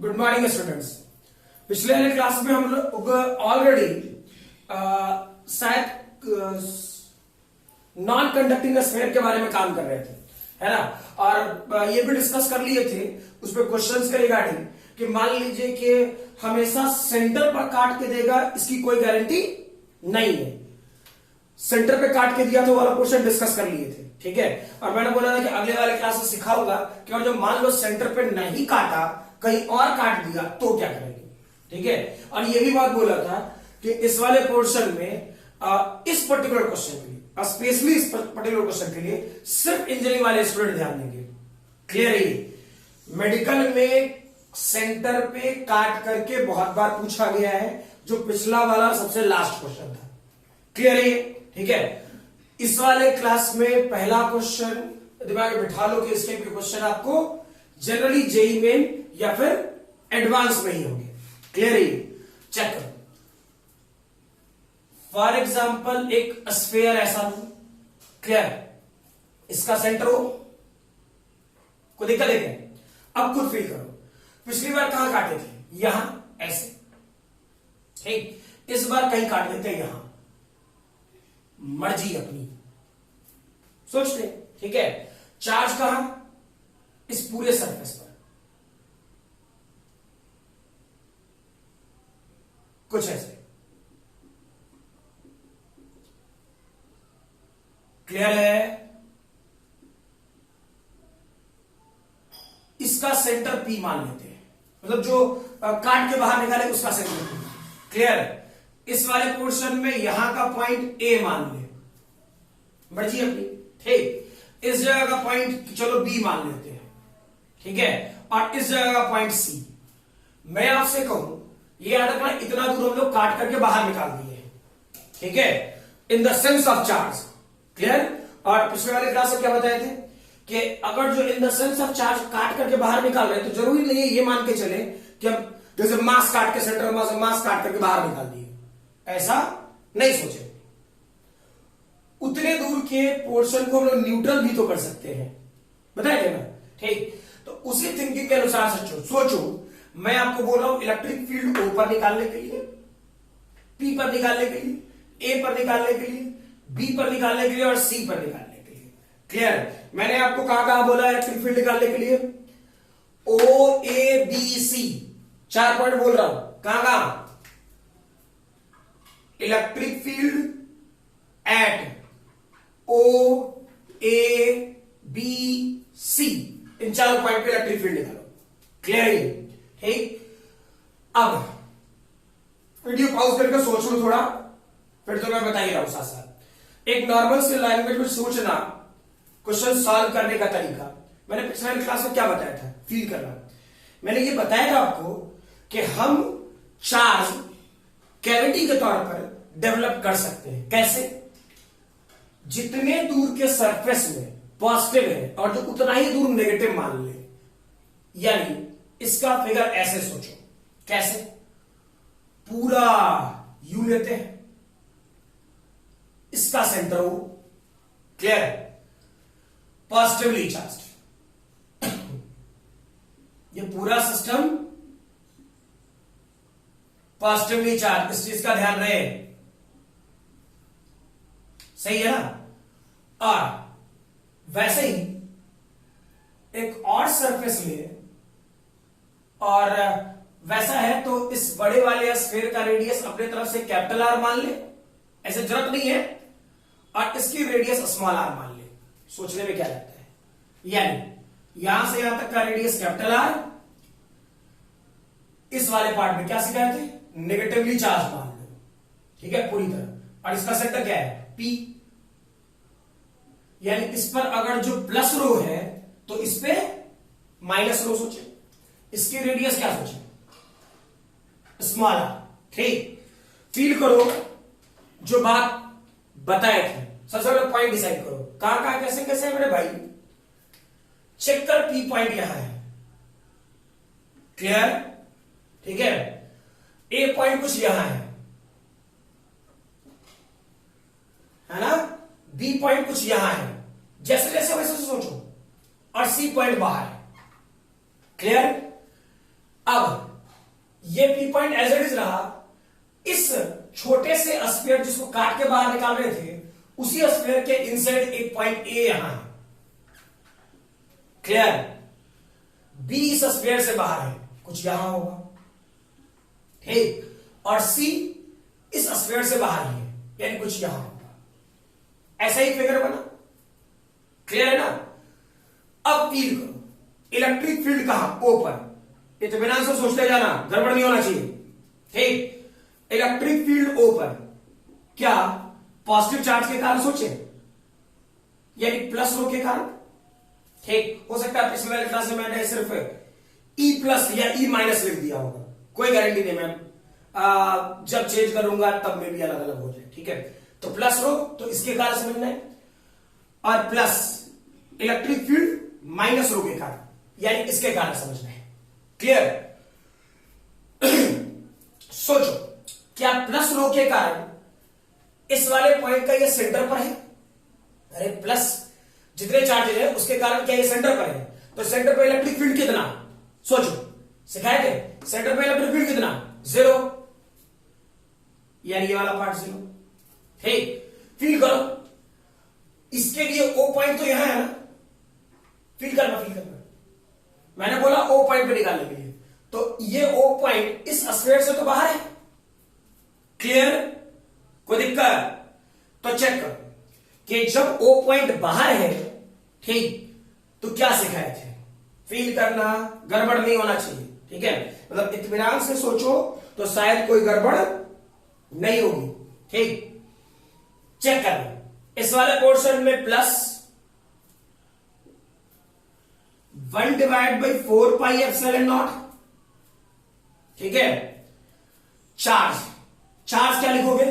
Good morning students. पिछले वाले class में हम लोग ऑलरेडी शायद नॉन कंडक्टिंग स्फीयर के बारे में काम कर रहे थे, है ना। और ये भी डिस्कस कर लिए थे उस पर क्वेश्चंस के रिगार्डिंग कि मान लीजिए कि हमेशा सेंटर पर काट के देगा, इसकी कोई गारंटी नहीं है। सेंटर पे काट के दिया तो वाला क्वेश्चन डिस्कस कर लिए थे, ठीक है। और मैंने बोला था कि अगले वाले क्लास में सिखाऊंगा कि और जो मान लो सेंटर पे नहीं काटा, कहीं और काट दिया तो क्या करेंगे, ठीक है। और ये भी बात बोला था कि इस वाले पोर्शन में इस पर्टिकुलर क्वेश्चन के लिए, स्पेशली इस पर्टिकुलर क्वेश्चन के लिए सिर्फ इंजीनियरिंग वाले स्टूडेंट ध्यान देंगे। क्लियर है। मेडिकल में सेंटर पे काट करके बहुत बार पूछा गया है, जो पिछला वाला सबसे लास्ट क्वेश्चन था। क्लियर है, ठीक है। इस वाले क्लास में पहला क्वेश्चन दिमाग में बिठा लो कि इस टाइप के क्वेश्चन आपको जनरली जेई मेन या फिर एडवांस में ही होंगे। क्लियर है। चेक करो। फॉर एग्जाम्पल एक स्फीयर ऐसा हो, क्लियर, इसका सेंटर हो, कोई दिक्कत है। अब खुद फील करो, पिछली बार कहां काटे थे, यहां ऐसे, ठीक। इस बार कहीं काट देते यहां, मर्जी अपनी, सोच ले, ठीक है। चार्ज कहां, इस पूरे सरफेस पर, कुछ ऐसे। क्लियर है। इसका सेंटर पी मान लेते हैं, मतलब जो काट के बाहर निकाले उसका सेंटर पी। क्लियर। इस वाले पोर्शन में यहां का पॉइंट ए मान ले, मर्जी अपनी, ठीक। इस जगह का पॉइंट चलो बी मान लेते हैं, ठीक है। और इस जगह का पॉइंट सी। मैं आपसे कहूं, ये याद रखना, इतना दूर हम लोग काट करके बाहर निकाल दिए, ठीक है, in the sense of charge. Clear. और पिछले वाले क्लास में क्या बताए थे कि अगर जो in the sense of charge काट करके बाहर निकाल रहे हैं तो जरूरी नहीं है ये मान के चले कि हम जैसे मास काट के सेंटर में मास काट करके बाहर निकाल दिए, ऐसा नहीं सोचे। उतने दूर के पोर्शन को हम लोग न्यूट्रल भी तो कर सकते हैं, बताए थे ना, ठीक। तो उसी थिंकिंग के अनुसार सोचो। मैं आपको बोल रहा हूं इलेक्ट्रिक फील्ड ओ पर निकालने के लिए, पी पर निकालने के लिए, ए पर निकालने के लिए, बी पर निकालने के लिए और सी पर निकालने के लिए। क्लियर। मैंने आपको कहां बोला इलेक्ट्रिक फील्ड निकालने के लिए, ओ ए बी सी, 4 पॉइंट बोल रहा हूं। कहां electric field at O A B C, इन 4 पॉइंट पे इलेक्ट्रिक फील्ड निकालो। क्लियर है, ठीक। अब वीडियो पॉज करके सोच लो थोड़ा, फिर तो मैं बता ही रहा हूं साथ साथ। एक नॉर्मल से लैंग्वेज में सोचना, क्वेश्चन सॉल्व करने का तरीका। मैंने पिछले क्लास में क्या बताया था, फील करना। मैंने ये बताया था आपको कि हम चार्ज कैविटी के तौर पर डेवलप कर सकते हैं। कैसे? जितने दूर के सरफेस में पॉजिटिव है और जो उतना ही दूर नेगेटिव मान ले। यानी इसका फिगर ऐसे सोचो। कैसे? पूरा यू लेते हैं, इसका सेंटर हो, क्लियर, पॉजिटिवली चार्ज। ये पूरा सिस्टम पॉजिटिवली चार्ज, इस चीज का ध्यान रहे, सही है ना। और वैसे ही एक और सरफेस ले, और वैसा है तो इस बड़े वाले स्फीयर का रेडियस अपने तरफ से कैपिटल आर मान ले, ऐसे जरूरत नहीं है, और इसकी रेडियस स्मॉल आर मान ले। सोचने में क्या लगता है, यानी यहां से यहां तक का रेडियस कैपिटल आर, इस वाले पार्ट में क्या सिखाए थे, नेगेटिवली चार्ज मान लो, ठीक है, पूरी तरह। और इसका सेंटर क्या है, पी। यानी इस पर अगर जो प्लस रो है तो इस पे माइनस रो सोचे, इसकी रेडियस क्या सोचे, स्मॉल आर, ठीक। फील करो जो बात बताए थे। सबसे पहले पॉइंट डिसाइड करो, कहां कैसे कैसे है मेरे भाई। चेक कर, पी पॉइंट यहां है, क्लियर, ठीक है। ए पॉइंट कुछ यहां है ना, बी पॉइंट कुछ यहां है, जैसे जैसे वैसे सोचो। और सी पॉइंट बाहर है, क्लियर। अब पॉइंट एज इट इज रहा, इस छोटे से स्फीयर जिसको काट के बाहर निकाल रहे थे, उसी स्फीयर के इनसाइड एक पॉइंट ए यहां है। क्लियर? बी इस स्फीयर से बाहर है, कुछ यहां होगा, ठीक, और सी इस स्फीयर से बाहर ही है, यानी कुछ यहां होगा। ऐसा ही फिगर बना। क्लियर है ना? अब फील करो, इलेक्ट्रिक फील्ड कहां? ओपन। इत्मीनान से सोचते जाना, गड़बड़ नहीं होना चाहिए, ठीक। इलेक्ट्रिक फील्ड ओपन, क्या पॉजिटिव चार्ज के कारण सोचे, यानी प्लस रो के कारण, ठीक। हो सकता है पिछले वाले क्लास में मैंने सिर्फ ई प्लस या ई माइनस लिख दिया होगा, कोई गारंटी नहीं मैम, जब चेंज करूंगा तब में भी अलग अलग हो जाए, ठीक है। तो प्लस रो तो इसके कारण समझना है, और plus electric field minus rho के कारण, यानी इसके कारण समझना है। क्लियर? सोचो, क्या प्लस रो के कारण इस वाले पॉइंट का ये सेंटर पर है? अरे प्लस जितने चार्जेज है उसके कारण क्या ये सेंटर पर है, तो सेंटर पर इलेक्ट्रिक फील्ड कितना? सोचो, सिखाए थे सेंटर पर इलेक्ट्रिक फील्ड कितना? 0, यानी ये वाला पार्ट 0, ठीक। फील करो, इसके लिए ओ पॉइंट तो यहां है ना, फील करना, फील करना। मैंने बोला ओ पॉइंट पे निकालने के लिए, तो ये ओ पॉइंट इस स्फीयर से तो बाहर है। क्लियर? कोई दिक्कत? तो चेक करो कि जब ओ पॉइंट बाहर है, ठीक, तो क्या सिखाए थे? फील करना, गड़बड़ नहीं होना चाहिए, ठीक है। मतलब इत्मीनान से सोचो तो शायद कोई गड़बड़ नहीं होगी, ठीक। चेक करना, इस वाले पोर्शन में प्लस 1/4 पाई एप्सिलॉन नॉट, ठीक है। चार्ज, चार्ज क्या लिखोगे?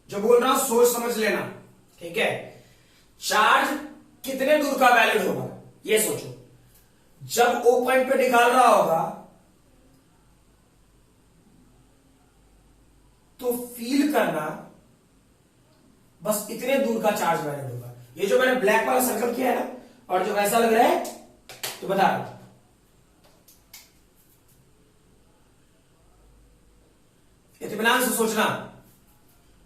जो बोल रहा हूं सोच समझ लेना, ठीक है। चार्ज कितने दूर का वैलिड होगा, ये सोचो। जब ओ पॉइंट पे निकाल रहा होगा तो फील करना, बस इतने दूर का चार्ज वैलिड होगा। ये जो मैंने ब्लैक वाला सर्कल किया है ना, और जो वैसा लग रहा है, तो बता रहा हूं, इत्मीनान से सोचना।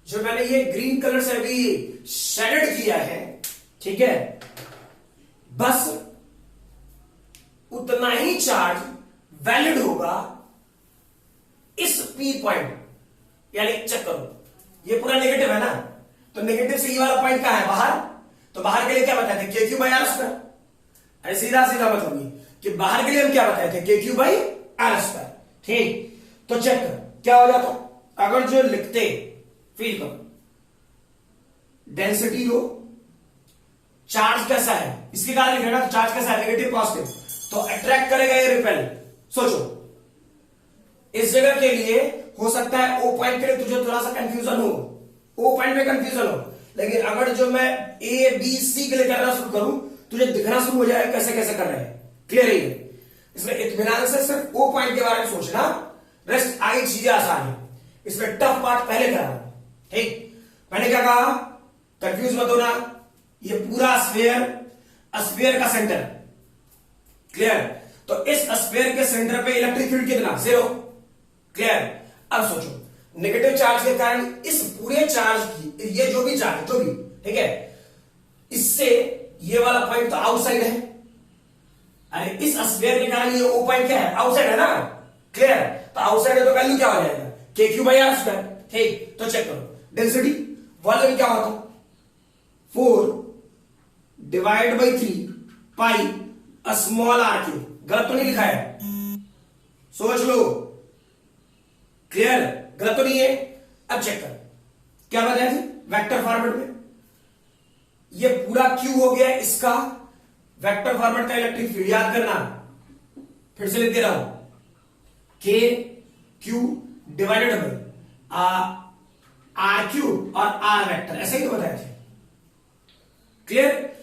जो मैंने ये ग्रीन कलर से अभी शेडेड किया है, ठीक है, बस उतना ही चार्ज वैलिड होगा इस पी पॉइंट, यानी चेक करो, ये पूरा नेगेटिव है ना, तो नेगेटिव से ये वाला पॉइंट कहां है? बाहर। तो बाहर के लिए क्या बताए थे? के क्यू बाई आर स्क्वायर। अरे सीधा सीधा मतलब ये कि बाहर के लिए हम क्या बताए थे? के क्यू बाई आर स्क्वायर, ठीक। तो चेक कर क्या हो जाता अगर जो लिखते, फील करो, डेंसिटी रो, चार्ज कैसा है, इसके कारण लिखना, तो चार्ज कैसा है? नेगेटिव पॉजिटिव, तो अट्रैक्ट करेगा ये रिपेल। सोचो, इस जगह के लिए हो सकता है ओ पॉइंट के लिए तुझे थोड़ा सा कंफ्यूजन हो, ओ पॉइंट में कंफ्यूजन हो, लेकिन अगर जो मैं ए बी सी के लिए करना शुरू करूं, तुझे दिखना शुरू हो जाएगा कैसे कैसे कर रहे हैं। क्लियर है? इसमें इत्मीनान से सिर्फ ओ पॉइंट के बारे में सोचना, रेस्ट आगे चीजें आसान है। इसमें टफ पार्ट पहले करा, ठीक। मैंने क्या कहा? कंफ्यूज मत होना, ये पूरा स्फीयर, स्फीयर का सेंटर, क्लियर। तो इस स्फीयर के सेंटर पे इलेक्ट्रिक फील्ड कितना? 0, क्लियर। अब सोचो, नेगेटिव चार्ज के कारण इस पूरे चार्ज की, ये जो भी चार्ज, जो भी, ठीक है, इससे ये वाला पॉइंट तो आउटसाइड है। अरे इस स्फीयर के कारण ये ओ पॉइंट क्या है? आउटसाइड है ना, क्लियर। तो आउटसाइड है तो वैल्यू क्या हो जाएगा? के क्यू बाई आर स्क्वायर, ठीक। तो चेक करो, डेंसिटी वॉल्यूम क्या होता? 4/3 पाई स्मॉल आर क्यू। गलत तो नहीं लिखा है? सोच लो, क्लियर, गलत तो नहीं है। अब चेक कर, क्या बताया थी वेक्टर फॉर्मेट में? ये पूरा क्यू हो गया इसका वेक्टर फॉर्मेट का इलेक्ट्रिक फील्ड। याद करना, फिर से लिख दे रहा हूं, k Q divided by r Q और आर वेक्टर, ऐसे ही तो बताए थे। क्लियर?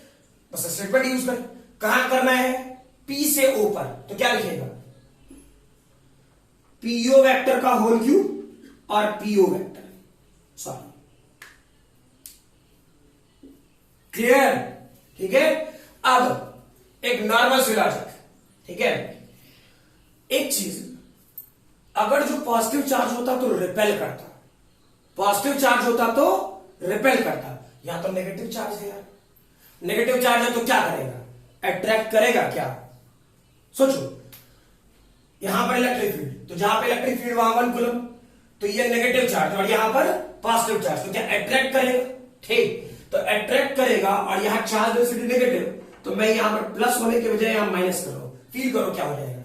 बस स्टेटमेंट यूज कर। कहां करना है? पी से ओ पर, तो क्या लिखेगा? पीओ वेक्टर का होल क्यूब और पीओ वेक्टर, सॉरी, क्लियर? ठीक है। अब एक नॉर्मल सी लॉजिक, ठीक है। एक चीज, अगर जो पॉजिटिव चार्ज होता तो रिपेल करता, पॉजिटिव चार्ज होता तो रिपेल करता, यहां तो नेगेटिव चार्ज है यार, नेगेटिव चार्ज है तो क्या करेगा, अट्रैक्ट करेगा क्या। सोचो, यहां पर इलेक्ट्रिक फील्ड, तो जहां पर इलेक्ट्रिक फील्ड वहां 1 कूलम, तो ये नेगेटिव चार्ज और यहां पर पॉजिटिव चार्ज, तो क्या अट्रैक्ट करेगा, ठीक, तो अट्रैक्ट करेगा और यहां चार्ज डेंसिटी नेगेटिव, तो मैं यहां पर प्लस होने के बजाय यहां माइनस कर रहा हूं, फील करो क्या हो जाएगा,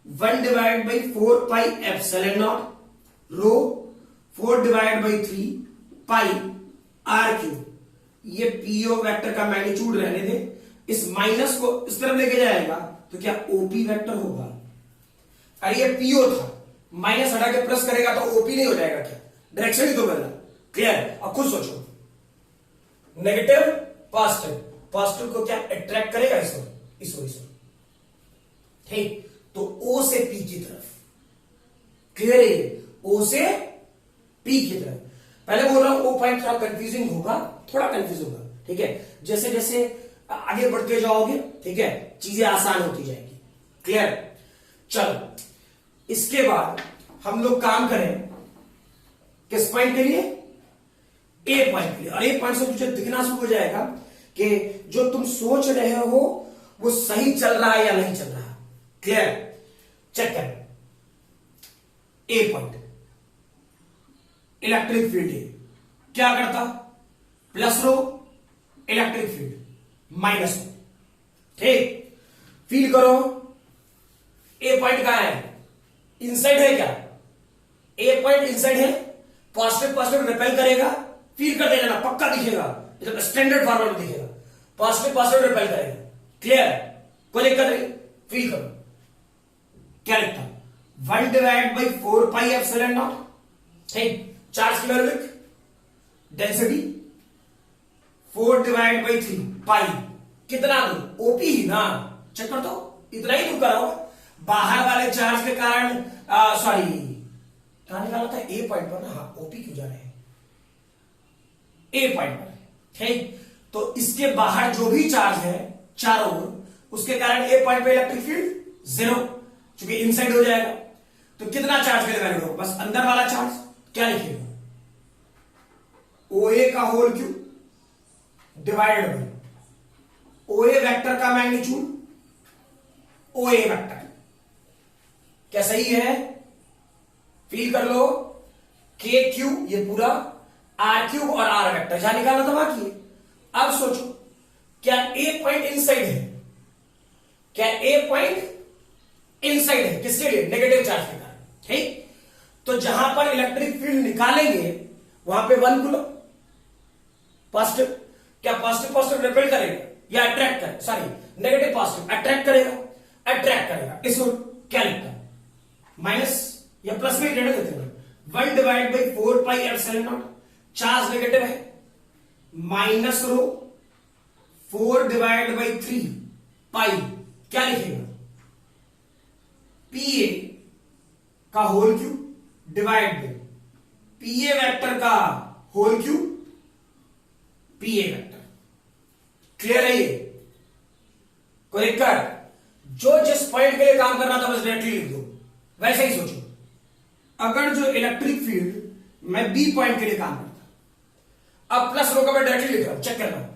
1 divide by 4 pi epsilon naught rho 4 divide by 3 pi r cube, ये पीओ वेक्टर का मैग्नीट्यूड रहने दे, इस माइनस को इस तरफ लेके जाएगा तो क्या ओपी वेक्टर होगा, अरे ये पीओ था, माइनस हटा के प्लस करेगा तो ओपी नहीं हो जाएगा क्या, डायरेक्शन ही तो बदला, क्लियर। अब खुद सोचो, नेगेटिव पॉजिटिव, पॉजिटिव को क्या अट्रैक्ट करेगा, इसको, ठीक, तो ओ से पी की तरफ, क्लियर है, ओ से पी की तरफ। पहले बोल रहा हूं ओ पॉइंट थोड़ा कंफ्यूजिंग होगा, थोड़ा कंफ्यूज होगा, ठीक है, जैसे जैसे आगे बढ़ते जाओगे, ठीक है, चीजें आसान होती जाएगी, क्लियर। चलो, इसके बाद हम लोग काम करें किस पॉइंट के लिए, ए पॉइंट के लिए, और ए पॉइंट से तुझे दिखना शुरू हो जाएगा कि जो तुम सोच रहे हो वो सही चल रहा है या नहीं चल रहा, क्लियर। चेक करें, ए पॉइंट इलेक्ट्रिक फील्ड है, क्या करता, प्लस रो इलेक्ट्रिक फील्ड माइनस रो, ठीक, फील करो, ए पॉइंट कहां है, इनसाइड है क्या, ए पॉइंट इनसाइड है, पॉजिटिव पॉजिटिव रिपेल करेगा, फील कर देना, पक्का दिखेगा, एकदम स्टैंडर्ड फॉर्मेट में दिखेगा, पॉजिटिव पॉजिटिव रिपेल करेगा, क्लियर, कोई दिक्कत नहीं, फील करो, क्या लिखता, 1 divide by 4 pi epsilon not, ठीक, चार्ज की वैल्यू लिख, डेंसिटी 4 डिवाइड बाई 3 पाई, कितना दूर, ओपी ही ना, चेक कर दो, इतना ही दूर कराओ, बाहर वाले चार्ज के कारण, सॉरी कहां निकाला था, ए पॉइंट पर ना, हाँ, ओपी क्यों जा रहे हैं, ए पॉइंट पर, ठीक, तो इसके बाहर जो भी चार्ज है चारों ओर, उसके कारण ए पॉइंट पे इलेक्ट्रिक फील्ड 0, चूंकि इनसाइड हो जाएगा, तो कितना चार्ज के वैल्यू होगा, बस अंदर वाला चार्ज, क्या लिखेगा, ओए का होल क्यूब डिवाइडेड बाई ओए वेक्टर का मैग्नीट्यूड, ओए वेक्टर, क्या सही है, फील कर लो, के क्यूब ये पूरा, आर क्यूब और आर वेक्टर जहां निकालना था बाकी है। अब सोचो, क्या ए पॉइंट इनसाइड है, क्या ए पॉइंट इनसाइड है, किसके लिए, नेगेटिव चार्ज के कारण, ठीक, तो जहां पर इलेक्ट्रिक फील्ड निकालेंगे वहां पे 1 कूलम, पॉजिटिव, क्या पॉजिटिव पॉजिटिव रिपेल करेगा या अट्रैक्ट करेगा, सॉरी नेगेटिव पॉजिटिव अट्रैक्ट करेगा, इसको क्या लिखता है, माइनस या प्लस में रहने देते हैं, 1 divide by 4 pi epsilon naught, charge negative है, minus rho 4 divide by 3 pi, क्या लिखेगा, पीए का whole cube divide by PA vector का whole cube, PA vector, clear है ये, कोई दिक्कत, जो जिस पॉइंट के लिए काम करना था बस डायरेक्टली लिख दो, वैसे ही सोचो, अगर जो इलेक्ट्रिक फील्ड मैं बी पॉइंट के लिए काम करता, अब प्लस रो का मैं डायरेक्टली लिख रहा हूं, चेक करना,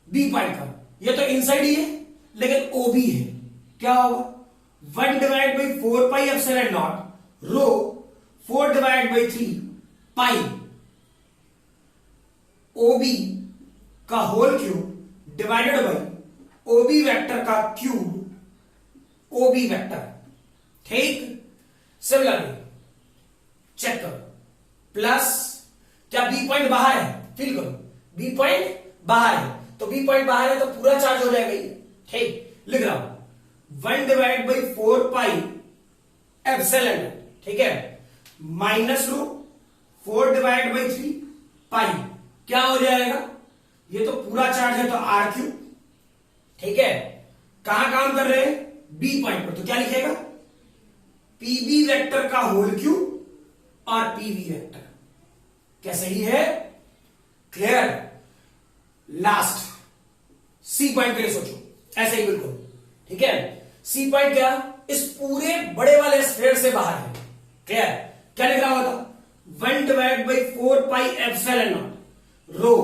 बी पॉइंट का, ये तो इनसाइड ही है लेकिन ओबी है, क्या होगा, 1 divide by 4 pi epsilon naught rho 4 divide by 3 pi OB का whole cube divided by OB vector का क्यूब ओबी वेक्टर, ठीक, सिमिलरली चेक करो, प्लस, क्या बी पॉइंट बाहर है, फील करो, बी पॉइंट बाहर है, तो बी पॉइंट बाहर है तो पूरा चार्ज हो जाएगा ये, ठीक, लिख रहा हूं 1 डिवाइड बाई 4 पाई एप्सिलॉन, ठीक है, minus rho 4 divide by 3 pi, क्या हो जाएगा, ये तो पूरा चार्ज है तो आर क्यूब, ठीक है, कहां काम कर रहे हैं, बी पॉइंट पर, तो क्या लिखेगा, पीबी वेक्टर का होल क्यूब और पीवी वेक्टर, क्या सही है, क्लियर। लास्ट सी पॉइंट के लिए सोचो, ऐसे ही बिल्कुल, ठीक है, सी पॉइंट क्या, इस पूरे बड़े वाले स्फीयर से बाहर है, क्लियर? क्या लिख रहा होता? 1/4 पाई एप्सिलॉन नॉट रो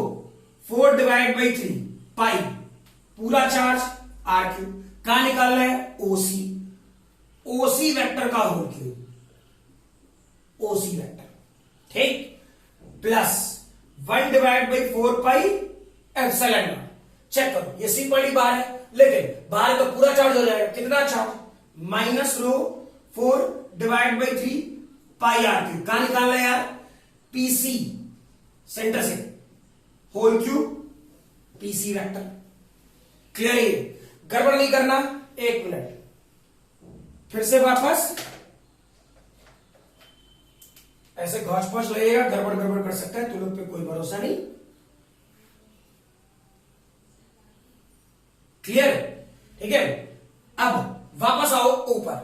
4/3 पाई पूरा चार्ज आर क्यूब कहां निकालना है? ओसी, ओसी वेक्टर का होल क्यूब, ओसी वेक्टर, ठीक, plus 1/4 pi epsilon naught. Check करो, ये सी पॉइंट बाहर है, लेकिन बाहर तो पूरा चार्ज हो जाएगा, कितना charge? Minus rho 4/3 pi r cube कहां निकालना है यार? पीसी, सेंटर से whole cube PC vector. Clear है? गड़बड़ नहीं करना, एक मिनट फिर से वापस, ऐसे घोष पोछ लगेगा, गड़बड़ गड़बड़ कर सकता है, तुम लोग पे कोई भरोसा नहीं। क्लियर? ठीक है, अब वापस आओ ऊपर,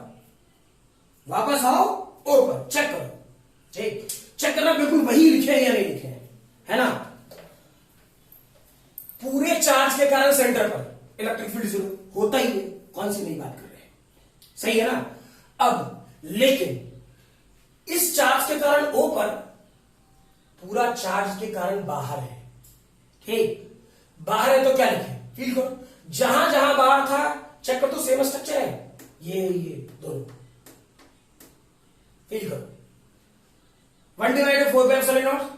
वापस आओ ऊपर, चेक करो, ठीक, चेक करना बिल्कुल वही लिखे हैं या नहीं लिखे हैं, है ना? पूरे चार्ज के कारण सेंटर पर इलेक्ट्रिक फील्ड जीरो होता ही है, कौन सी नई बात कर रहे हैं, सही है ना? अब लेकिन इस चार्ज के कारण ओ पर पूरा चार्ज के कारण बाहर है, ठीक, बाहर है तो क्या लिखे? फील करो, जहां जहां बाहर था चेक कर, तो सेम स्ट्रक्चर है, ये दोनों, फील करो। 1/4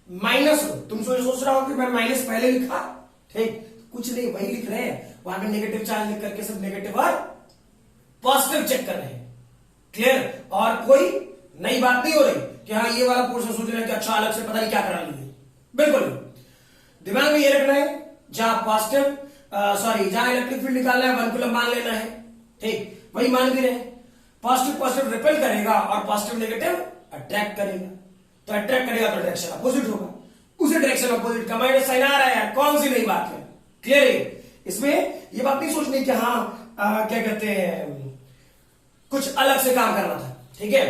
माइनस हो, तुम सोच रहा हो कि मैं माइनस पहले लिखा, ठीक, कुछ नहीं, वही लिख रहे हैं, वहां पे नेगेटिव चार्ज लिख करके सब नेगेटिव और पॉजिटिव चेक कर रहे हैं। क्लियर? और कोई नई बात नहीं हो रही कि हाँ ये वाला पोर्शन सोच रहे हैं कि अच्छा अलग से पता नहीं क्या करा लिए, बिल्कुल दिमाग में ये रखना है, जहां पॉजिटिव जहां इलेक्ट्रिक फील्ड निकालना है 1 कूलम मान लेना है, ठीक, वही मान भी रहे। पॉजिटिव पॉजिटिव रिपेल करेगा और पॉजिटिव नेगेटिव अट्रैक्ट करेगा, तो अट्रैक्ट करेगा तो डायरेक्शन अपोजिट होगा, उसी डायरेक्शन अपोजिट का माइनस साइन आ रहा है, कौन सी नई बात है? क्लियर है? इसमें ये बात नहीं सोचनी कि हाँ क्या कहते हैं कुछ अलग से काम करना था, ठीक है?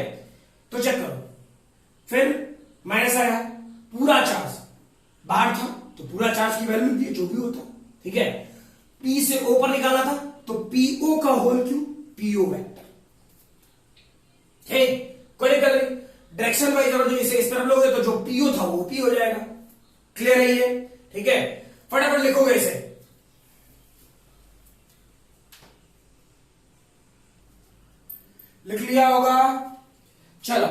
तो चेक करो, फिर माइनस आया, पूरा चार्ज बाहर था तो पूरा चार्ज की वैल्यू दी जो भी होता, ठीक है? पी से ओ पर निकालना था तो पीओ का होल क्यूब पीओ वेक्टर, ठीक, कोई दिक्कत नहीं, डायरेक्शन वाइज अगर इसे इस तरफ लोगे तो जो पीओ था वो पी हो जाएगा। क्लियर है ये? ठीक है, फटाफट लिखोगे इसे, लिख लिया होगा, चलो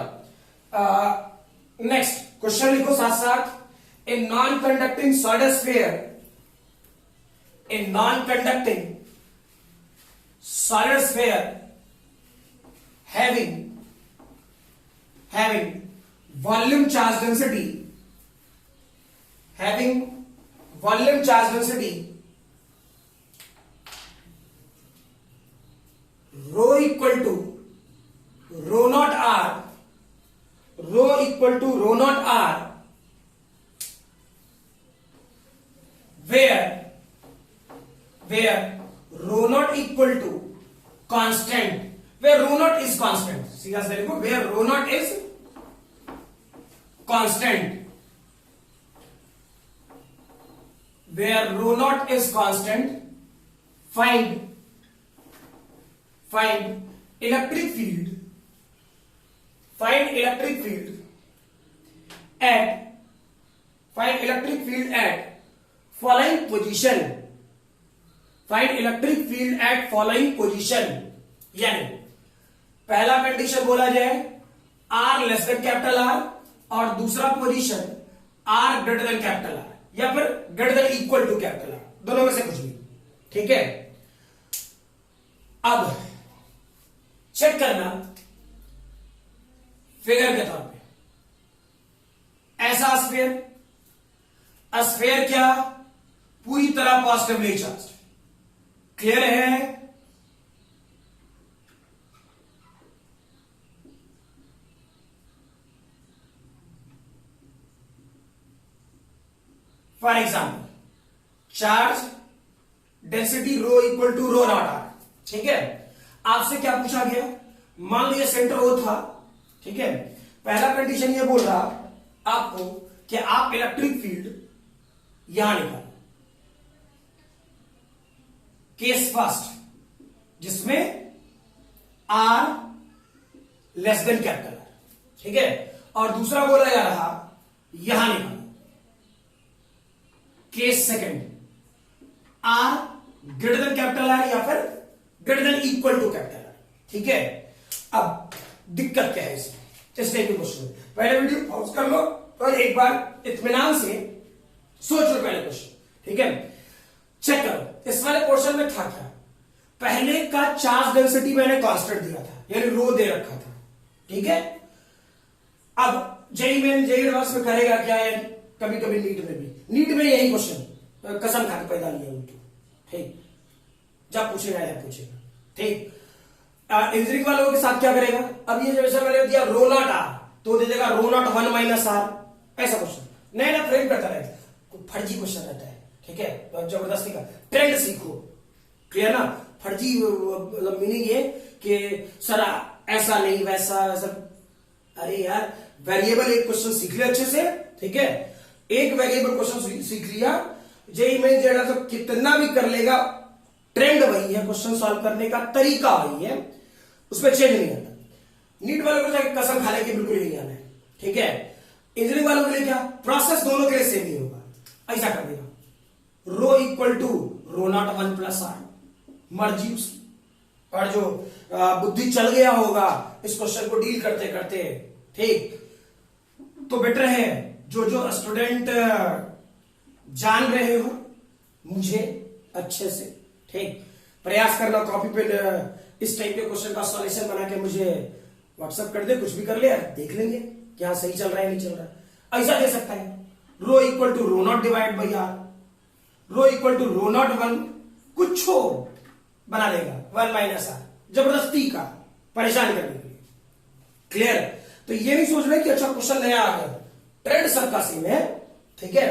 नेक्स्ट क्वेश्चन लिखो साथ साथ। A non conducting solid sphere, a non conducting solid sphere having volume charge density, having volume charge density rho equal to rho naught r, rho equal to rho naught r, where rho naught equal to constant, where rho naught is constant, सीधा से लिखो, where rho naught is constant, where rho naught is constant, find electric field, find electric field at following position, find electric field at following position, यानी पहला condition बोला जाए r less than capital R, और दूसरा position r greater than capital R, या फिर greater than equal to capital R, दोनों में से कुछ भी, ठीक है? अब चेक करना फिगर के तौर पे, ऐसा स्फीयर क्या पूरी तरह पॉजिटिवली चार्ज, क्लियर है? For example charge density rho equal to rho not r, ठीक है? आपसे क्या पूछा गया, मान लीजिए सेंटर ओ था, ठीक है? पहला कंडीशन ये बोल रहा आपको कि आप इलेक्ट्रिक फील्ड यहां निकालो, केस फर्स्ट जिसमें R less than capital R, ठीक है। और दूसरा बोला जा रहा यहां निकालो case second, R greater than capital R या फिर greater than equal to capital R. ठीक है, अब दिक्कत क्या है इसमें, इस टाइप के क्वेश्चन। पहले वीडियो पॉज कर लो और एक बार इत्मीनान से सोच लो पहले क्वेश्चन। ठीक है, चेक करो इस वाले पोर्शन में था क्या। पहले का चार्ज डेंसिटी मैंने कांस्टेंट दिया था, यानी रो दे रखा था। ठीक है, अब जेई एडवांस में करेगा क्या है, कभी कभी नीट में भी, नीट में यही क्वेश्चन कसम खा के पैदा लिया उल्टू। ठीक, जब पूछेगा या पूछेगा। ठीक, इंजीनियरिंग वालों के साथ क्या करेगा, अब ये जैसा मैंने दिया रो नॉट आर तो दे देगा रो नॉट 1 माइनस आर। ऐसा क्वेश्चन नया नया फ्रेम करता रहता है, फर्जी क्वेश्चन रहता है। ठीक है, जबरदस्ती का ट्रेंड सीखो। क्लियर ना, फर्जी मीनिंग ये कि सर ऐसा नहीं वैसा वैसा। अरे यार वेरिएबल एक क्वेश्चन सीख ले अच्छे से। ठीक है, एक वेरिएबल क्वेश्चन सीख लिया, जेई में जेड़ा तो कितना भी कर लेगा, ट्रेंड वही है, क्वेश्चन सॉल्व करने का तरीका वही है, उसमें चेंज नहीं आता। नीट वालों को कसम खाने की बिल्कुल नहीं आना है। ठीक है, इंजीनियरिंग वालों के लिए क्या प्रोसेस दोनों के लिए सेम ही होगा, ऐसा कर देगा rho equal to rho not 1 plus r, मर्जी उसकी। और जो बुद्धि चल गया होगा इस क्वेश्चन को डील करते करते, ठीक, तो बेटर है जो जो स्टूडेंट जान रहे हो मुझे अच्छे से, ठीक, प्रयास करना कॉपी पे इस टाइप के क्वेश्चन का सॉल्यूशन बना के मुझे व्हाट्सएप कर दे, कुछ भी कर ले यार, देख लेंगे क्या सही चल रहा है नहीं चल रहा है। ऐसा दे सकता है rho equal to rho not divide by r, rho equal to rho not 1 कुछ हो बना देगा 1 माइनस आर, जबरदस्ती का परेशान करने के लिए। क्लियर, तो ये नहीं सोच रहे कि अच्छा क्वेश्चन नया आ गया, ट्रेंड सबका सेम है। ठीक है,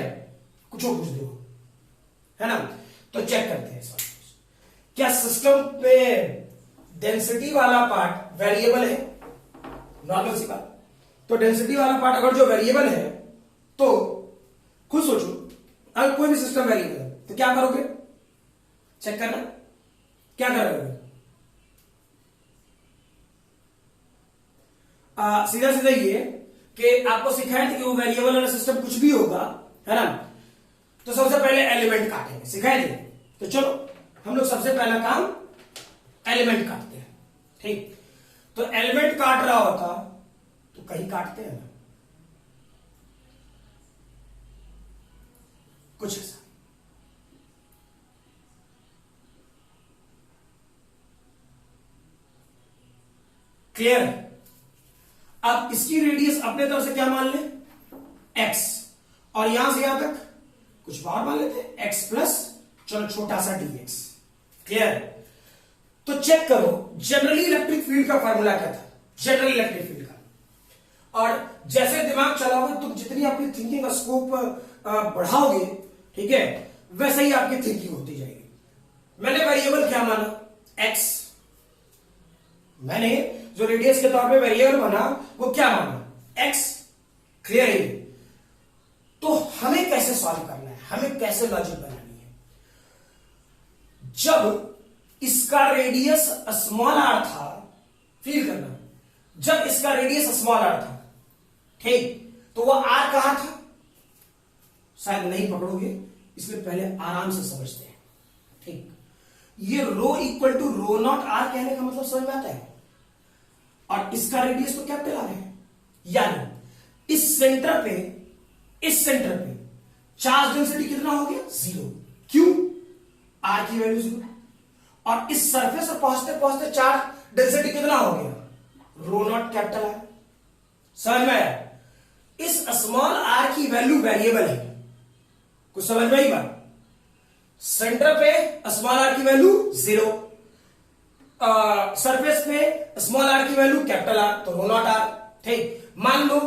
कुछ हो पूछ दो, है ना। तो चेक करते हैं इस बात, क्या सिस्टम में डेंसिटी वाला पार्ट वेरिएबल है, नॉर्मल सी बात। तो डेंसिटी वाला पार्ट अगर जो वेरिएबल है तो खुद सोचो, अगर कोई भी सिस्टम वेरिएबल है तो क्या करोगे, चेक करना क्या करोगे। सीधा सीधा ये कि आपको सिखाया था कि वो वेरिएबल वाला सिस्टम कुछ भी होगा, है ना, तो सबसे पहले एलिमेंट काटेंगे, सिखाए थे। तो चलो हम लोग सबसे पहला काम एलिमेंट काटते हैं। ठीक, तो एलिमेंट काट रहा होता तो कहीं काटते हैं ना, कुछ ऐसा। क्लियर है, अब इसकी रेडियस अपने तरफ से क्या मान ले, x, और यहां से यहां तक कुछ बार मान लेते हैं x प्लस चलो छोटा सा dx। क्लियर, तो चेक करो जनरली इलेक्ट्रिक फील्ड का फॉर्मूला क्या था, जनरल इलेक्ट्रिक फील्ड का। और जैसे दिमाग चलाओगे तुम जितनी अपनी थिंकिंग का स्कोप बढ़ाओगे, ठीक है, वैसे ही आपकी थिंकिंग होती जाएगी। मैंने वेरिएबल क्या माना, x, मैंने जो रेडियस के तौर पे वेरिएबल बना वो क्या माना, x। क्लियर है, तो हमें कैसे सॉल्व करना है, हमें कैसे लॉजिक बनानी है। जब इसका रेडियस स्मॉल आर था, फील करना, जब इसका रेडियस स्मॉल आर था, ठीक, तो वह आर कहां था, शायद नहीं पकड़ोगे, इसलिए पहले आराम से समझते हैं। ठीक, ये rho equal to rho not r कहने का मतलब समझ में आता है, और इसका रेडियस तो कैपिटल आर है, यानी इस सेंटर पे चार्ज डेंसिटी कितना हो गया, 0। क्यों, आर की वैल्यू 0। और इस सरफेस पर पहुंचते पहुंचते चार्ज डेंसिटी कितना हो गया, रो नॉट कैपिटल आर। समझ में आया, इस स्मॉल आर की वैल्यू वेरिएबल है, कुछ समझ में आई बात। सेंटर पे स्मॉल आर की वैल्यू 0, सरफेस पे स्मॉल आर की वैल्यू कैपिटल आर, तो रो नॉट आर। ठीक, मान लो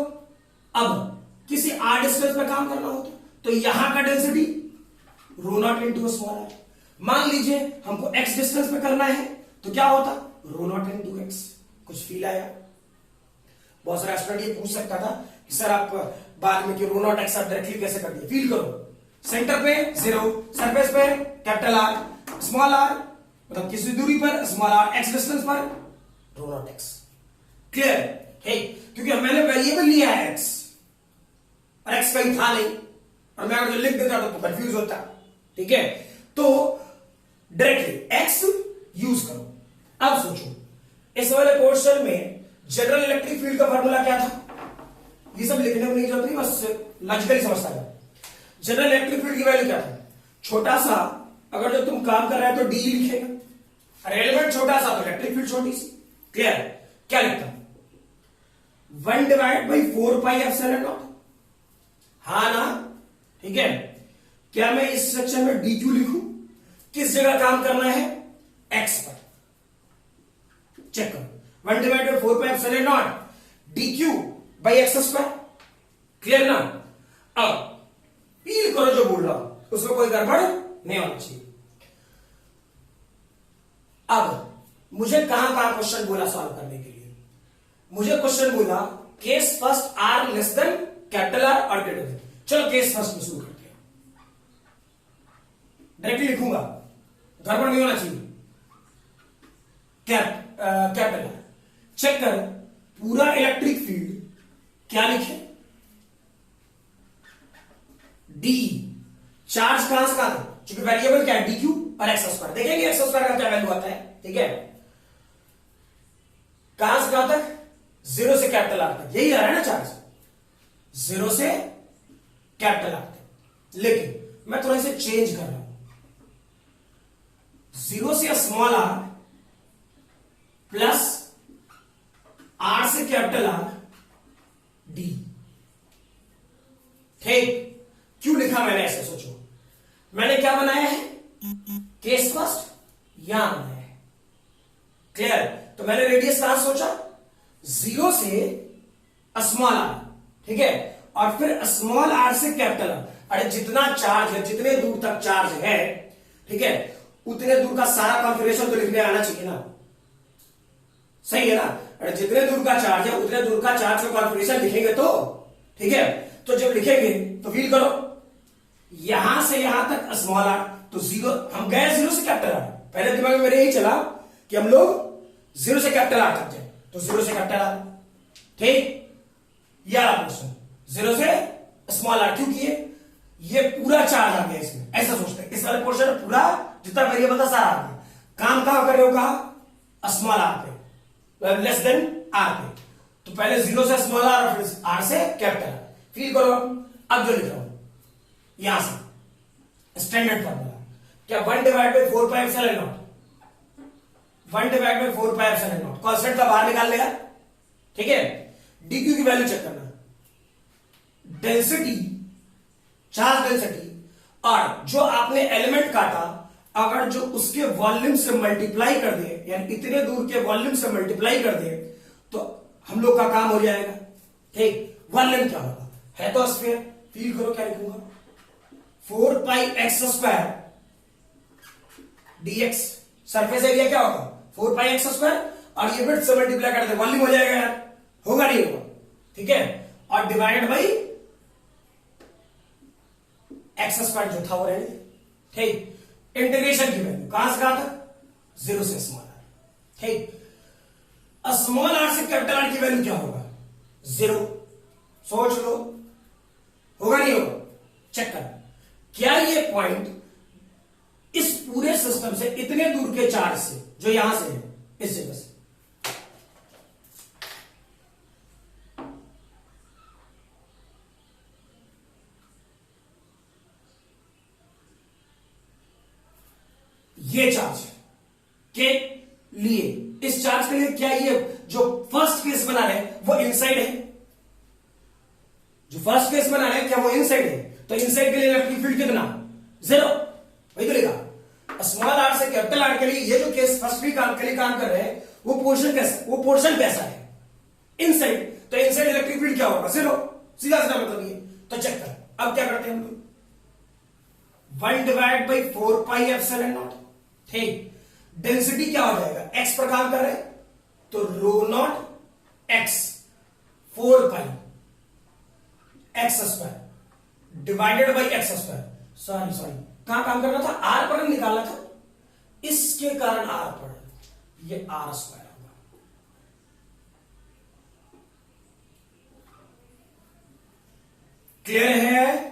अब किसी आर डिस्टेंस पे काम करना हो तो यहां का density rho naught into small R. मान लीजिए हमको एक्स डिस्टेंस पे करना है तो क्या होता, रो नॉट इंटू एक्स। कुछ फील आया, बहुत सारा स्टूडेंट ये पूछ सकता था कि सर आप बाद में कि रो नॉट एक्स आप डायरेक्टली कैसे कर दिए। फील करो, सेंटर पे 0, सरफेस पे कैपिटल आर, स्मॉल आर मतलब किसी दूरी पर स्मॉल आर, एक्स डिस्टेंस पर रो नॉट एक्स। क्लियर है, क्योंकि मैंने था नहीं, और मैं अगर लिख देता तो कंफ्यूज होता। ठीक है, तो डायरेक्टली एक्स यूज करो। अब सोचो, इस वाले क्वेश्चन में जनरल इलेक्ट्रिक फील्ड का फॉर्मूला क्या था? ये सब लिखने में नहीं जरूरत नहीं, बस लॉजिकली समझता है। जनरल इलेक्ट्रिक फील्ड की वैल्यू क्या था? छोटा सा अगर जो तुम काम कर रहे हो तो डी लिखेगा, और एलिमेंट छोटा सा तो इलेक्ट्रिक फील्ड छोटी सी। क्लियर? क्या लिखता हूं? 1/4πε0। हाँ ना? ठीक है, क्या मैं इस सेक्शन में डी क्यू लिखूं? किस जगह काम करना है? एक्स पर। चेक करो, 1/4πε0 dq/x²। क्लियर ना? अब फील करो जो बोल रहा हूं, उसमें कोई गड़बड़ नहीं होना चाहिए। अब मुझे कहां कहां क्वेश्चन बोला सॉल्व करने के लिए? मुझे क्वेश्चन बोला case first R less than capital R और ग्रेटर देन। चलो केस फर्स्ट में शुरू करते हैं, डायरेक्टली लिखूंगा, गड़बड़ नहीं होना चाहिए। Capital R. चेक कर, पूरा इलेक्ट्रिक फील्ड क्या लिखे? डी। चार्ज कहां से कहां तक? क्योंकि वेरिएबल क्या है? डी क्यू और x²। देखेंगे x² का क्या वैल्यू आता है। ठीक है, कहां से कहां तक? 0 से कैपिटल आर तक। यही आ रहा है ना चार्ज, 0 से कैपिटल आर तक। लेकिन मैं थोड़ा इसे चेंज कर रहा हूं, 0 से स्मॉल आर प्लस आर से कैपिटल आर डी। ठीक, क्यों लिखा मैंने ऐसे? सोचो, मैंने क्या बनाया है? केस फर्स्ट यहां बनाया है। क्लियर? तो मैंने रेडियस कहां सोचा? 0 से स्मॉल आर। ठीक है, और फिर स्मॉल आर से कैपिटल आर। अरे जितना चार्ज है, जितने दूर तक चार्ज है, ठीक है, उतने दूर का सारा कॉन्फिगरेशन तो लिखने आना चाहिए ना। सही है ना? अरे जितने दूर का चार्ज है उतने दूर का चार्ज का कॉन्फिगरेशन लिखेंगे तो। ठीक है, तो जब लिखेंगे तो फील करो, यहां से यहां तक स्मॉल आर, तो 0, हम गए 0 से कैपिटल आर। पहले दिमाग में मेरे यही चला कि हम लोग 0 से कैपिटल आर तक जाए, तो 0 से कैपिटल आर। ठीक, यह क्वेश्चन 0 से स्मॉल आर क्यों किए? ये पूरा चार्ज आ गया इसमें, ऐसा सोचते हैं। इस वाले पोर्शन में पूरा जितना वेरिएबल था सारा आ गया। काम कहां कर रहे हो? कहा स्मॉल आर पे, लेस देन आर पे। तो पहले 0 से स्मॉल आर और फिर आर से कैपिटल आर। फील करो। अब जो लिख रहा हूं यहां से स्टैंडर्ड फॉर्मूला क्या? 1/4πε0। 1/4πε0 कांस्टेंट का बाहर निकाल लेगा। ठीक है, डी क्यू की वैल्यू चेक करना, डेंसिटी, चार्ज डेंसिटी, और जो आपने एलिमेंट काटा अगर जो उसके वॉल्यूम से मल्टीप्लाई कर दे, यानी इतने दूर के वॉल्यूम से मल्टीप्लाई कर दे, तो हम लोग का काम हो जाएगा। ठीक, वॉल्यूम क्या होगा? है तो स्फीयर। फील करो क्या लिखूंगा? 4πx² dx। सरफेस एरिया क्या होगा? 4πx², और ये बिट से मल्टीप्लाई करते वॉल्यूम हो जाएगा यार। होगा नहीं होगा? ठीक है, और डिवाइडेड बाई x² जो था वो रहेगा। ठीक, इंटीग्रेशन की वैल्यू कहां से कहां तक? 0 से स्मॉल आर। ठीक, स्मॉल आर से कैपिटल आर की वैल्यू क्या होगा? 0। सोच लो, होगा नहीं होगा? चेक कर, क्या ये पॉइंट इस पूरे सिस्टम से इतने दूर के चार्ज से जो यहां से है, इस जगह से, ये चार्ज के लिए, इस चार्ज के लिए क्या ये जो फर्स्ट केस बना रहे हैं वो इनसाइड है? जो फर्स्ट केस बना रहे हैं क्या वो इनसाइड है? तो इनसाइड के लिए इलेक्ट्रिक फील्ड कितना? 0। वही तो लिखा। स्मॉल आर से कैपिटल आर के लिए ये जो केस फर्स्ट भी काम के लिए काम कर रहे हैं, वो पोर्शन कैसा है? इनसाइड। तो इनसाइड इलेक्ट्रिक फील्ड क्या होगा? 0। सीधा सीधा मतलब ये। तो चेक कर, अब क्या करते हैं हम लोग? 1/4πε0। ठीक, डेंसिटी क्या हो जाएगा? एक्स पर काम कर रहे हैं तो ρ0 x 4π x² divided by x²। Sorry कहां काम करना था? आर पर निकालना था, इसके कारण आर पर, ये r² होगा। क्लियर है?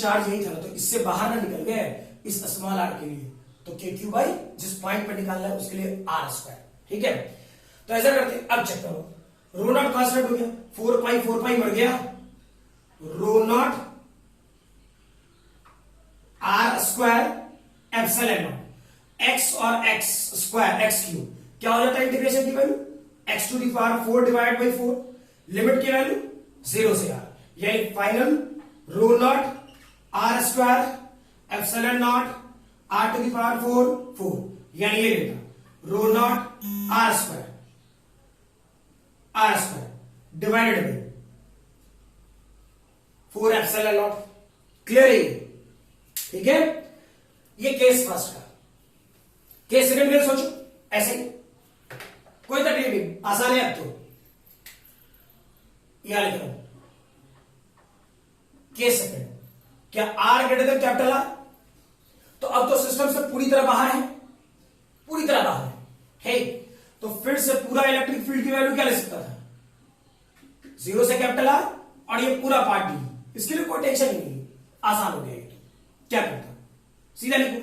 चार्ज यही था ना, तो इससे बाहर ना निकल गए इस स्मॉल आर के लिए, तो के क्यू बाई जिस पॉइंट पर निकालना है उसके लिए आर स्क्वायर। ठीक है, तो ऐसा करते हैं। अब चेक करो, रो नॉट कांस्टेंट हो गया, 4 पाई मर गया, rho not r square epsilon not, x और एक्स स्क्वायर एक्स क्यूब क्या हो जाता है इंटीग्रेशन की value x to the power 4 divide by 4, limit की वैल्यू 0 से आर, यानी final rho not r square epsilon not are to the power 4, यानी ये लेगा rho not r square divided by 4 epsilon not. Clear है? ठीक है, ये केस फर्स्ट का। केस सेकंड के सोचो ऐसे ही, कोई तकलीफ नहीं, आसान है। अब तो यहां लिख रहा हूं केस सेकंड, क्या R greater than capital R, तो अब तो सिस्टम से पूरी तरह बाहर है, पूरी तरह बाहर है। तो फिर से पूरा इलेक्ट्रिक फील्ड की वैल्यू क्या ले सकता था, 0 से कैपिटल आर और ये पूरा पार्ट डी, इसके लिए कोई टेंशन नहीं है, आसान हो गया। ये क्या करता, सीधा लिखो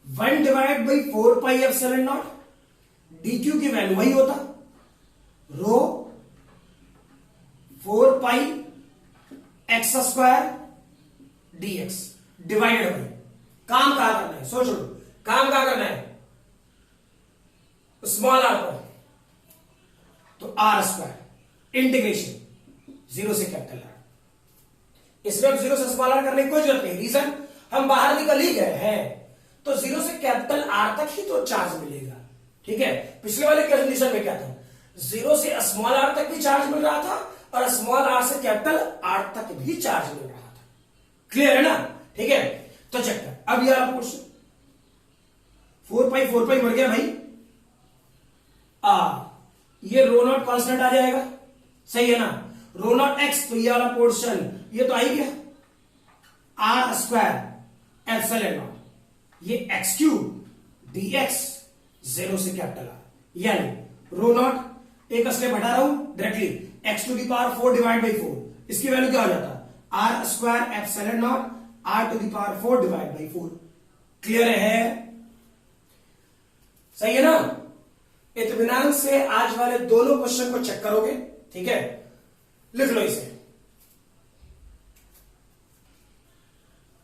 1 divide by 4 pi epsilon not, d q की वैल्यू वही होता rho 4 pi x square d x divided by, काम कहां करना है सोच लो, काम कहां करना है स्मॉल आर पर, तो आर स्क्वायर इंटीग्रेशन 0 से कैपिटल आर। इसमें अब 0 से स्मॉल आर करने की कोई जरूरत नहीं, रीजन हम बाहर निकल ही गए हैं, तो 0 से कैपिटल आर तक ही तो चार्ज मिलेगा। ठीक है, पिछले वाले कंडीशन में क्या था, 0 से स्मॉल आर तक भी चार्ज मिल रहा था और स्मॉल आर से कैपिटल आर तक भी चार्ज मिल रहा था। क्लियर है ना? ठीक है, तो चेक कर। अब यार क्वेश्चन 4 पाई मर गया भाई, ये रो नॉट कांस्टेंट आ जाएगा, सही है ना, रो नॉट एक्स, तो ये वाला पोर्शन ये तो आ ही गया, आर स्क्वायर एप्सिलॉन नॉट, ये एक्स क्यूब डीएक्स 0 से कैपिटल आर, यानी रो नॉट एक असले हटा रहा हूं directly, x to the power 4 divide by 4, इसकी वैल्यू क्या हो जाता R square epsilon not are to the power 4 divide by 4। Clear है? सही है ना? इत्मीनान से आज वाले दोनों क्वेश्चन को चेक करोगे। ठीक है, लिख लो इसे,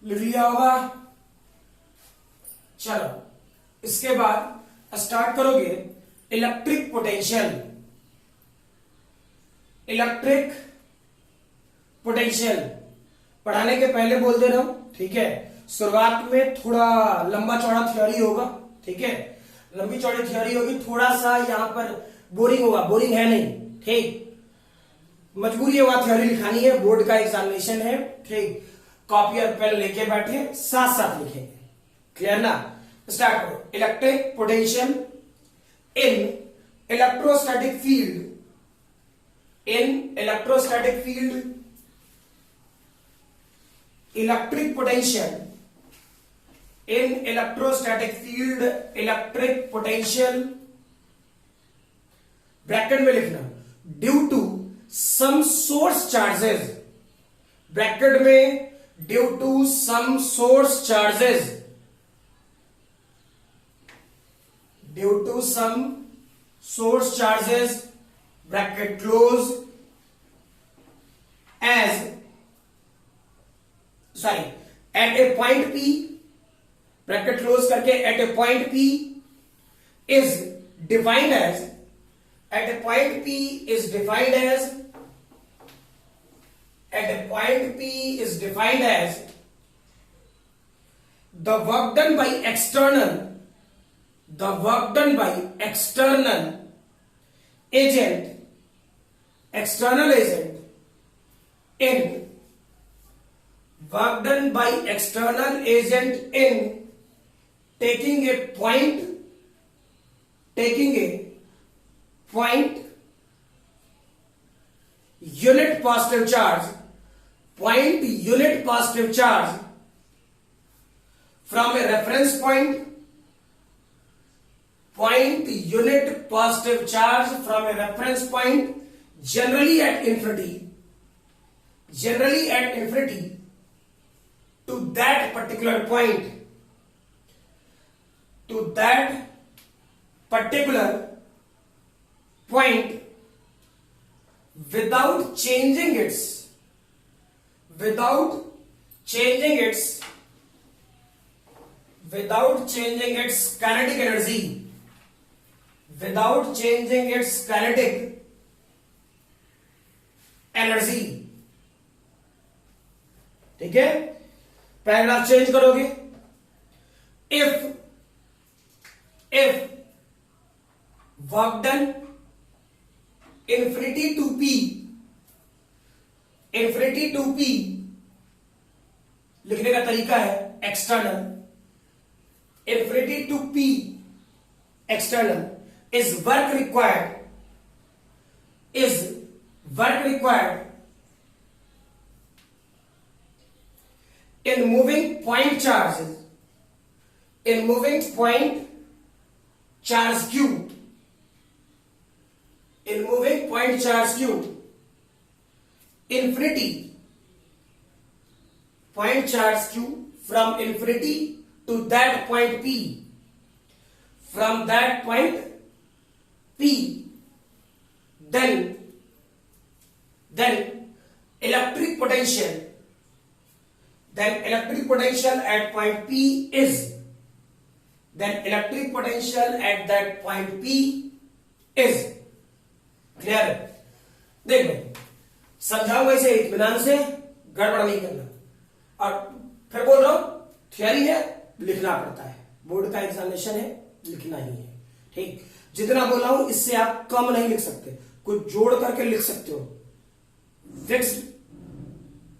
लिख लिया होगा। चलो इसके बाद स्टार्ट करोगे इलेक्ट्रिक पोटेंशियल। इलेक्ट्रिक पोटेंशियल पढ़ाने के पहले बोल दे रहा हूं, ठीक है, शुरुआत में थोड़ा लंबा चौड़ा थ्योरी होगा। ठीक है, लंबी चौड़ी थ्योरी होगी, थोड़ा सा यहां पर बोरिंग होगा, बोरिंग है नहीं, ठीक, मजबूरी होगा थ्योरी लिखानी है, बोर्ड का एग्जामिनेशन है। ठीक, कॉपी और पेन लेके बैठे, साथ साथ लिखेंगे। क्लियर ना? स्टार्ट करो। Electric potential in electrostatic field, in electrostatic field, electric potential in electrostatic field, electric potential bracket में लिखना due to some source charges, bracket में due to some source charges, due to some source charges bracket close as sorry at a point P, bracket close करके at a point P is defined as, at a point P is defined as, at a point P is defined as the work done by external, the work done by external agent, external agent in, work done by external agent in taking a point, unit positive charge, point unit positive charge from a reference point, point unit positive charge from a reference point generally at infinity, generally at infinity to that particular point, to that particular point without changing its kinetic energy, without changing its kinetic energy. ठीक है, paragraph change करोगे. if work done infinity to p लिखने का तरीका है external. infinity to p external is work required in moving point charges, in moving point charge q, in moving point charge q, infinity point charge q from infinity to that point p, from that point p, then electric potential at point p is, clear है. देख भाई, समझाऊंगा इसे इत्मीनान से, गड़बड़ नहीं करना. और फिर बोल रहा हूं थियरी है, लिखना पड़ता है, बोर्ड का एग्जामिनेशन है, लिखना ही है. ठीक, जितना बोला हूं इससे आप कम नहीं लिख सकते, कुछ जोड़ करके लिख सकते हो. फिक्स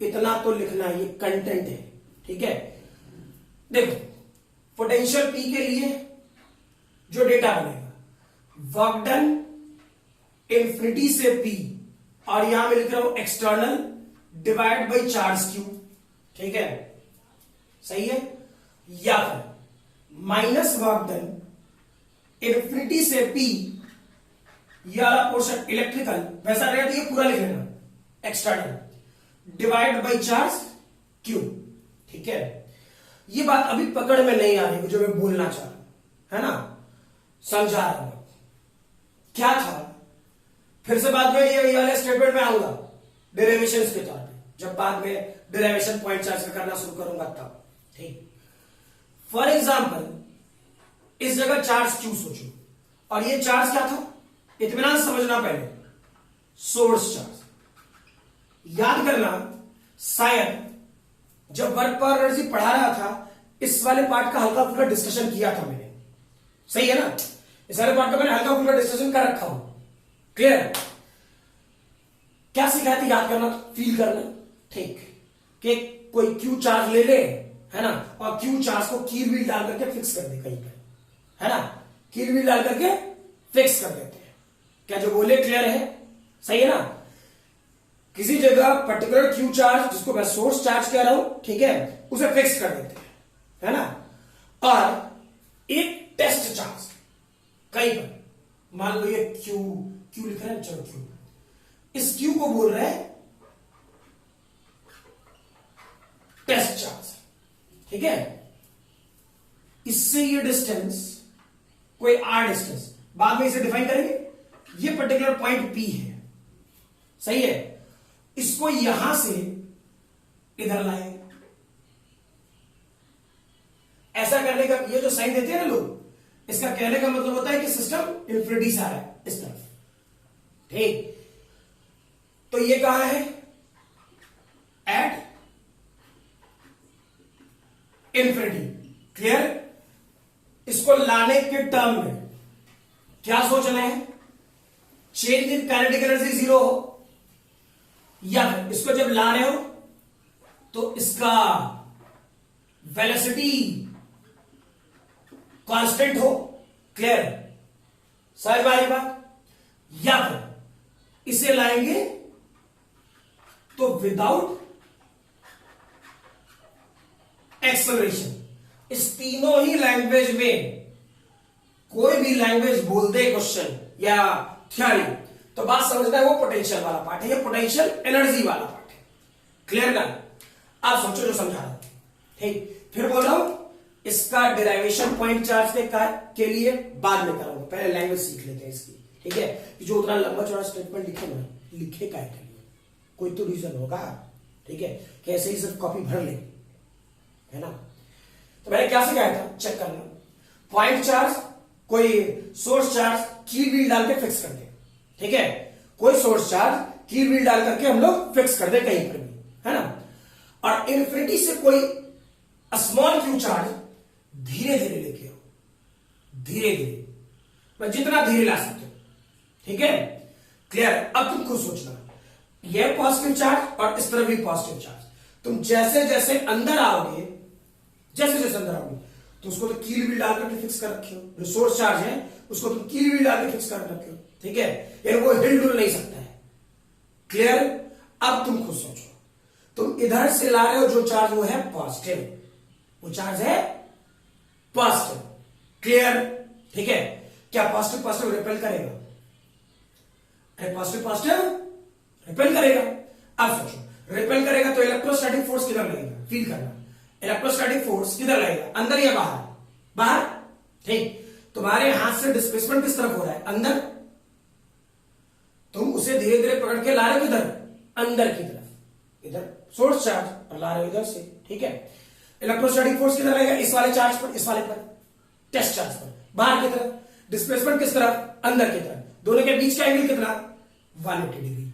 इतना तो लिखना, ये कंटेंट है. ठीक है, देखो पोटेंशियल पी के लिए जो डेटा बनेगा, वर्क डन इंफिनिटी से पी, और यहां मैं लिख रहा हूं external divide by charge Q. ठीक है, सही है. या फिर माइनस वर्क डन इंफिनिटी से पी, यह वाला पोर्शन इलेक्ट्रिकल वैसा रहेगा तो ये पूरा लिख लेना, external divide by charge Q. ठीक है, ये बात अभी पकड़ में नहीं आ रही जो मैं बोलना चाह रहा हूं, है ना, समझा रहा हूं. क्या था, फिर से बाद में ये वाले स्टेटमेंट में आऊंगा डेरिवेशंस के तौर पे, जब बाद में डेरिवेशन पॉइंट चार्ज करना शुरू करूंगा तब. ठीक, फॉर एग्जाम्पल इस जगह चार्ज क्यू सोचो, और ये चार्ज क्या था, इत्मीनान समझना पहले, सोर्स चार्ज. याद करना, शायद जब वर्क पर एनर्जी पढ़ा रहा था इस वाले पार्ट का हल्का फुल्का डिस्कशन किया था मैंने. सही है ना, इस वाले पार्ट का मैंने हल्का फुल्का डिस्कशन कर रखा हूं. क्लियर, क्या सिखाया था, याद करना, फील करना. ठीक, कि कोई क्यू चार्ज ले ले, है ना, और क्यू चार्ज को कील व्हील डाल करके फिक्स कर दे कहीं पे, है ना, कील व्हील डाल करके फिक्स कर देते हैं. क्या जो बोले क्लियर है, सही है ना. किसी जगह पर्टिकुलर क्यू चार्ज, जिसको मैं सोर्स चार्ज कह रहा हूं, ठीक है, उसे फिक्स कर देते हैं, है ना. और एक टेस्ट चार्ज कहीं पर, मान लो ये क्यू लिख रहा है, चलो क्यू, इस क्यू को बोल रहे हैं टेस्ट चार्ज. ठीक है, इससे ये डिस्टेंस कोई आर डिस्टेंस, बाद में इसे डिफाइन करेंगे. ये पर्टिकुलर पॉइंट पी है, सही है. इसको यहां से इधर लाएंगे. ऐसा करने का, ये जो साइन देते हैं ना लोग, इसका कहने का मतलब होता है कि सिस्टम इंफिनिटी से आ रहा है इस तरफ. ठीक, तो ये कहां है, एट इंफिनिटी. क्लियर, इसको लाने के टर्म में क्या सोचना है, change in kinetic energy zero हो, या इसको जब ला रहे हो तो इसका वेलोसिटी कांस्टेंट हो. क्लियर, समझ में आ रही बात. या फिर इसे लाएंगे तो विदाउट एक्सेलरेशन. इस तीनों ही लैंग्वेज में कोई भी लैंग्वेज बोल दे क्वेश्चन या थ्योरी, तो बात समझना है, वो पोटेंशियल वाला पार्ट है, ये पोटेंशियल एनर्जी वाला पार्ट है. क्लियर ना. आप सोचो जो समझा रहा हूं, ठीक, फिर बोल रहा हूं इसका डेरिवेशन पॉइंट चार्ज के लिए बाद में कराऊंगा, पहले लैंग्वेज सीख लेते हैं इसकी। ठीक है, कि जो उतना लंबा चौड़ा स्टेटमेंट लिखे ना, लिखे काय के लिए, कोई तो रीजन होगा। ठीक है, कैसे ही सिर्फ कॉपी भर ले, है ना। तो मैंने क्या सिखाया था, चेक करना। पॉइंट चार्ज, कोई सोर्स चार्ज की व्हील डाल के फिक्स कर दे। ठीक है, कोई सोर्स चार्ज की व्हील डाल करके हम लोग फिक्स कर दे कहीं पर भी, है ना। और इन्फिनिटी से कोई स्मॉल क्यू चार्ज धीरे धीरे लेके आओ, धीरे धीरे, मैं जितना धीरे ला सकते हो। ठीक है, क्लियर। अब तुम खुद सोचना, ये पॉजिटिव चार्ज और इस तरफ भी पॉजिटिव चार्ज, तुम जैसे जैसे अंदर आओगे, जैसे जैसे अंदर आओगे, तो उसको तो कील व्हील डाल करके फिक्स कर रखे हो। जो सोर्स चार्ज है उसको तुम कील व्हील डाल के फिक्स कर रखे हो। ठीक है, यानी वो हिल डुल नहीं सकता है। क्लियर। अब तुम खुद सोचो, तुम इधर से ला रहे हो जो चार्ज, वो है पॉजिटिव, वो चार्ज है पॉजिटिव। क्लियर। ठीक है, क्या पॉजिटिव पॉजिटिव रिपेल करेगा? अरे पॉजिटिव पॉजिटिव रिपेल करेगा। अब सोचो, रिपेल करेगा तो इलेक्ट्रोस्टैटिक फोर्स किधर लगेगा, फील करना। इलेक्ट्रोस्टैटिक फोर्स किधर लगेगा, अंदर या बाहर? बाहर। ठीक, तुम्हारे हाथ से डिस्प्लेसमेंट किस तरफ हो रहा है, अंदर। तुम उसे धीरे धीरे पकड़ के ला रहे हो किधर, अंदर की तरफ, इधर सोर्स चार्ज, और ला रहे हो इधर से। ठीक है, इलेक्ट्रोस्टैटिक फोर्स किधर लगेगा, इस वाले चार्ज पर, इस वाले पर, टेस्ट चार्ज पर, बाहर की तरफ। डिस्प्लेसमेंट किस तरफ, अंदर की तरफ। दोनों के बीच का एंगल कितना, 180 डिग्री।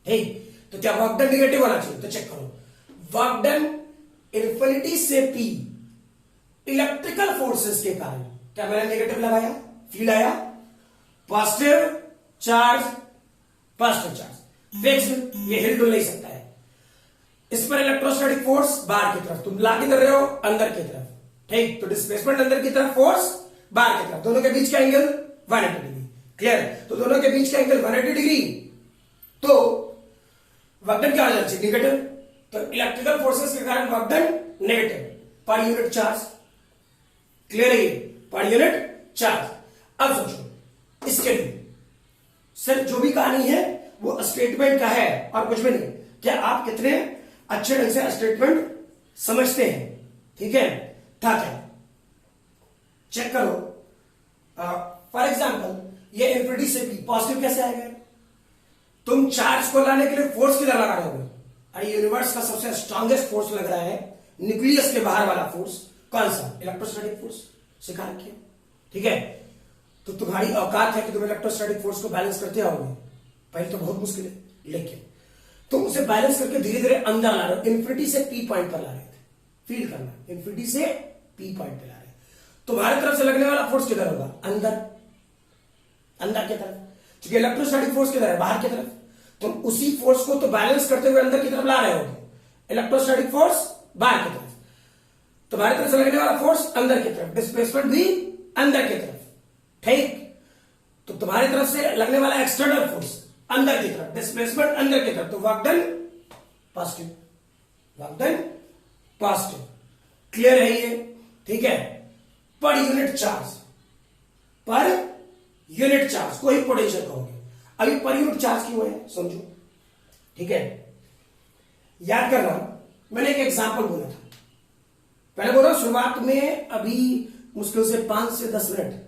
ठीक, तो क्या वर्क डन निगेटिव होना चाहिए? तो चेक करो, वर्क डन इन्फिनिटी से पी इलेक्ट्रिकल फोर्सेस के कारण, क्या मैंने नेगेटिव लगाया, फील आया, positive charge, positive charge fixed, ये हिल डुल नहीं सकता है। इस पर इलेक्ट्रोस्टैटिक फोर्स बाहर की तरफ, तुम ला किधर रहे हो, अंदर की तरफ। ठीक, तो डिस्प्लेसमेंट अंदर की तरफ, फोर्स बाहर की तरफ, दोनों के बीच का एंगल 180 डिग्री। क्लियर। तो दोनों के बीच का एंगल 180 डिग्री, तो वर्क डन क्या हो जाना चाहिए, निगेटिव। तो इलेक्ट्रिकल फोर्सेस के कारण work done negative per unit charge. Clear है, पर यूनिट चार्ज। अब सोचो, इसके लिए सर जो भी कहानी है वो स्टेटमेंट का है और कुछ भी नहीं। क्या आप कितने अच्छे ढंग से स्टेटमेंट समझते हैं? ठीक है, था क्या, चेक करो। फॉर एग्जाम्पल, ये इन्फिनिटी से पी पॉजिटिव कैसे आएगा? तुम चार्ज को लाने के लिए फोर्स किधर लगा रहे हो? अरे यूनिवर्स का सबसे स्ट्रांगेस्ट फोर्स लग रहा है न्यूक्लियस के बाहर वाला फोर्स, कौन सा? इलेक्ट्रोस्टैटिक फोर्स सिखा रखिए। ठीक है, तो तुम्हारी औकात है कि तुम इलेक्ट्रोस्टैटिक फोर्स को बैलेंस करते आओगे। पहले तो बहुत मुश्किल है, लेकिन तुम उसे बैलेंस करके धीरे धीरे अंदर ला रहे हो। इन्फिनिटी से पी पॉइंट पर ला रहे थे, फील करना, इन्फिनिटी से पी पॉइंट पर ला रहे। तुम्हारी तरफ से लगने वाला फोर्स किधर होगा? अंदर, अंदर की तरफ। क्योंकि इलेक्ट्रोस्टैटिक फोर्स किधर है? बाहर की तरफ। तुम उसी फोर्स को तो बैलेंस करते हुए अंदर की तरफ ला रहे हो। इलेक्ट्रोस्टैटिक फोर्स बाहर की तरफ, तुम्हारी तरफ से लगने वाला फोर्स अंदर की तरफ, डिस्प्लेसमेंट भी अंदर की तरफ। ठीक, तो तुम्हारी तरफ से लगने वाला एक्सटर्नल फोर्स अंदर की तरफ, डिस्प्लेसमेंट अंदर की तरफ, तो work done positive, work done positive. Clear है ये? ठीक है, per unit charge, per unit charge को ही पोटेंशियल कहोगे। अभी पर यूनिट चार्ज क्यों है समझो। ठीक है, याद करना, मैंने एक एग्जांपल बोला था, पहले बोला शुरुआत में अभी मुश्किल से 5 से 10 मिनट।